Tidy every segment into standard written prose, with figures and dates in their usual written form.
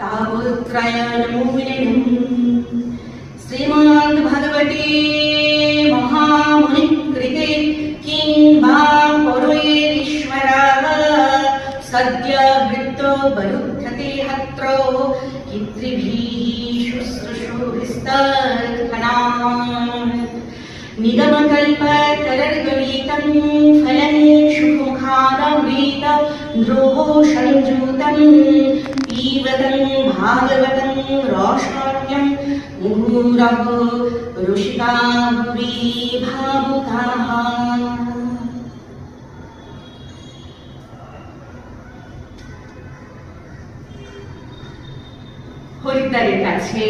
तावत्रयमूलिनं श्रीमद्भगवते महामुनिकृते किं वा परोईश्वरः सद्य वृत्तो बलुध्यते हत्रो पितृभिः शुश्रूषुभिस्तत्फलान् निगमकल्पतरर्गलितं फलं शुभमुखादमृत द्रोहो संयुतं पीवतं भागवतं रोषाढ्यं मुहुरहो ऋषिका भुवि भावुकाः। হরিদ্বারের কাছে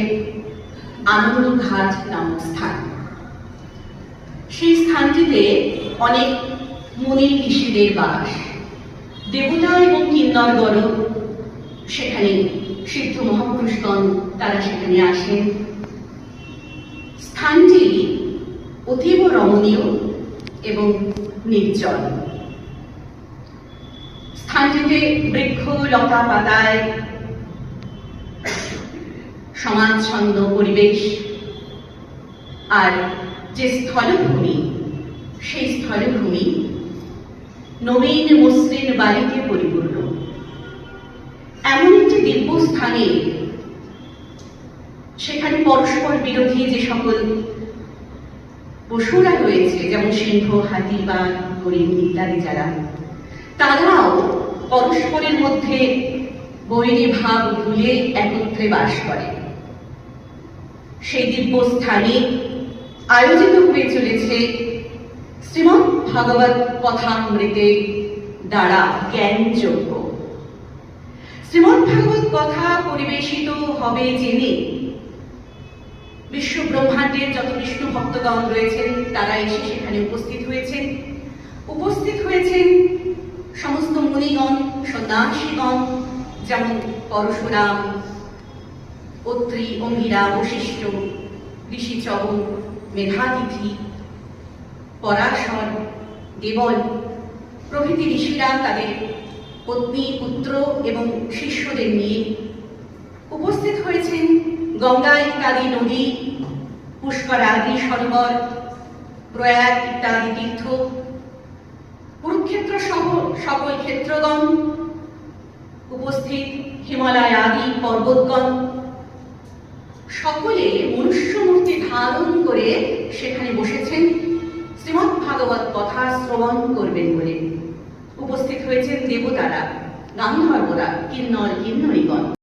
আনন্দঘাট নামক স্থান। সেই স্থানটিতে অনেক মুনি ঋষিদের বাস। দেবতা এবং কিন্নরগণ সেখানে, সিদ্ধ মহাপুরুষগণ তারা সেখানে আসেন। স্থানটি অতীব রমণীয় এবং নির্জন। স্থানটিতে বৃক্ষ লতা পাতায় সমাচ্ছন্ন পরিবেশ, আর যে স্থলভূমি, সেই স্থলভূমি নবীন মসৃণ বাড়িতে পরিপূর্ণ। এমন একটি দিব্য স্থানে সেখানে পরস্পর বিরোধী যে সকল পশুরা রয়েছে, যেমন সিংহ, হাতি, বাঘ, হরিণ ইত্যাদি, যারা তারাও পরস্পরের মধ্যে বৈরী ভাব ভুলে একত্রে বাস করে। সেই দিব্য স্থানে আয়োজিত হয়ে চলেছে শ্রীমদ্ ভাগবত কথামৃতের দ্বারা জ্ঞানযজ্ঞ। শ্রীমদ্ ভাগবত কথা পরিবেশিত হবে জেনে বিশ্ব ব্রহ্মাণ্ডের যত বিষ্ণু ভক্তগণ রয়েছেন তারা এসে সেখানে উপস্থিত হয়েছেন সমস্ত মুনিগণ, সন্ন্যাসীগণ, যেমন পরশুরাম, অত্রি, অঙ্গিরা, বশিষ্ঠ, ঋষিচব, মেধাতিথি, পরাশর, দেবল প্রভৃতি ঋষিরা তাদের পত্নী, পুত্র এবং শিষ্যদের নিয়ে উপস্থিত হয়েছেন। গঙ্গা ইত্যাদি নদী, পুষ্কর আদি সরোবর, প্রয়াগ ইত্যাদি তীর্থ, কুরুক্ষেত্র সহ সকল ক্ষেত্রগণ উপস্থিত, হিমালয় আদি পর্বতগণ সকলে মনুষ্যমূর্তি ধারণ করে সেখানে বসেছেন শ্রীমদ্ ভাগবত কথা শ্রবণ করবেন বলে। উপস্থিত হয়েছেন দেবতারা, গান্ধর্বরা, কিন্নর কিন্নরীগণ।